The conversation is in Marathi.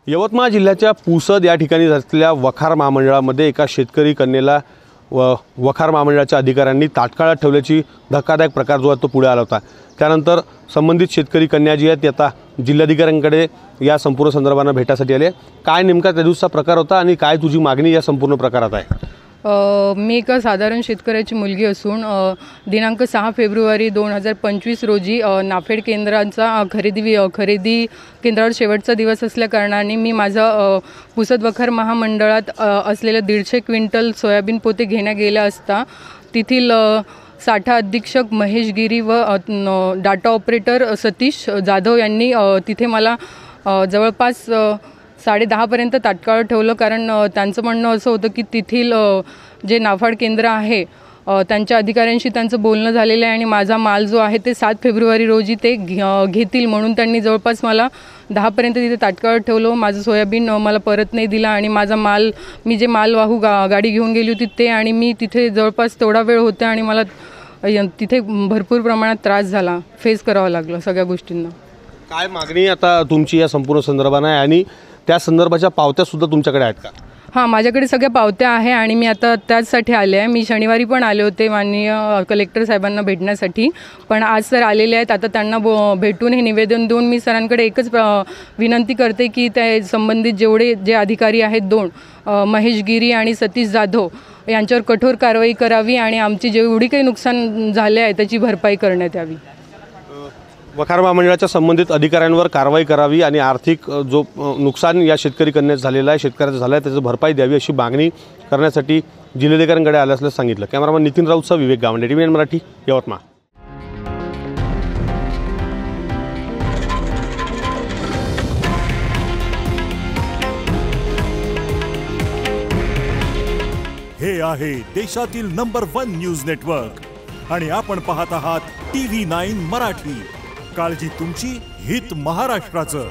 यवतमाळ जिल्ह्याच्या पुसद या ठिकाणी असलेल्या वखार महामंडळामध्ये एका शेतकरी कन्येला वखार महामंडळाच्या अधिकाऱ्यांनी ताटकाळात ठेवल्याची धक्कादायक प्रकार जो आहे तो पुढे आला होता। त्यानंतर संबंधित शेतकरी कन्या जी आहे ती आता जिल्हाधिकाऱ्यांकडे या संपूर्ण संदर्भाने भेटासाठी आले। काय नेमका त्या दिवसाचा प्रकार होता आणि काय तुझी मागणी या संपूर्ण प्रकारात आहे? मी एका साधारण शेतकऱ्याची मुलगी असून दिनांक 6 फेब्रुवारी 2025 रोजी नाफेड केंद्रांचा खरेदी केंद्रावर शेवटचा दिवस असल्या कारणाने मी माझा पुसद वखार महामंडळात असलेले 150 क्विंटल सोयाबीन पोते घेण्या गेल्या असता तेथील साठा अधीक्षक महेश गिरी व डाटा ऑपरेटर सतीश जाधव यांनी तिथे मला जवळपास 10:30 पर्यंत ताटकाळ ठेवलं। कारण त्यांचं म्हणणं असं होतं की तेथील जे नाफाड केंद्र आहे त्यांच्या अधिकाऱ्यांशी त्यांचं बोलणं झालेलं आहे आणि माझा माल जो आहे ते 7 फेब्रुवारी रोजी ते घेतील, म्हणून त्यांनी जवळपास मला 10 पर्यंत तिथे ताटकाळ ठेवलं। माझं सोयाबीन मला परत नाही दिला आणि माझा माल मी जे मालवाहू गाडी घेऊन गेली होती ते आणि मी तिथे जवळपास तेवढा वेळ होता आणि मला तिथे भरपूर प्रमाणात त्रास झाला, फेस करावं लागलं सगळ्या गोष्टींना। काय मागणी आता तुमची या संपूर्ण संदर्भाने आहे आणि त्या संदर्भाच्या पावत्या सुद्धा तुमच्याकडे आहेत का? हां, माझ्याकडे सगळ्या पावत्या आहे आणि मी आता त्याचसाठी आले आहे। मी शनिवारी पण आले होते माननीय कलेक्टर साहेबांना भेटण्यासाठी, पण आज सर आलेले आहेत। आता त्यांना भेटून हे निवेदन देऊन मी सरांकडे एकच विनंती करते की त्या संबंधित जे अधिकारी आहेत 2 महेश गिरी आणि सतीश जाधव यांच्यावर कठोर कारवाई करावी आणि आमची जेवढी काही नुकसान झाले आहे त्याची भरपाई करण्यात यावी। वखार महामंडळाच्या संबंधित अधिकाऱ्यांवर कारवाई करावी आणि आर्थिक जो नुकसान या शेतकरी कन्याचं झालेलं आहे, शेतकऱ्याचं झालं आहे, त्याची भरपाई द्यावी अशी मागणी करण्यासाठी जिल्हाधिकाऱ्यांकडे आले असल्याचं सांगितलं। कॅमेरामन नितीन राऊतसह विवेक गावंडे, TVN मराठी, यवतमाळ। हे आहे देशातील नंबर 1 न्यूज नेटवर्क आणि आपण पाहत आहात TV9 मराठी। काळजी तुमची, हित महाराष्ट्राचं।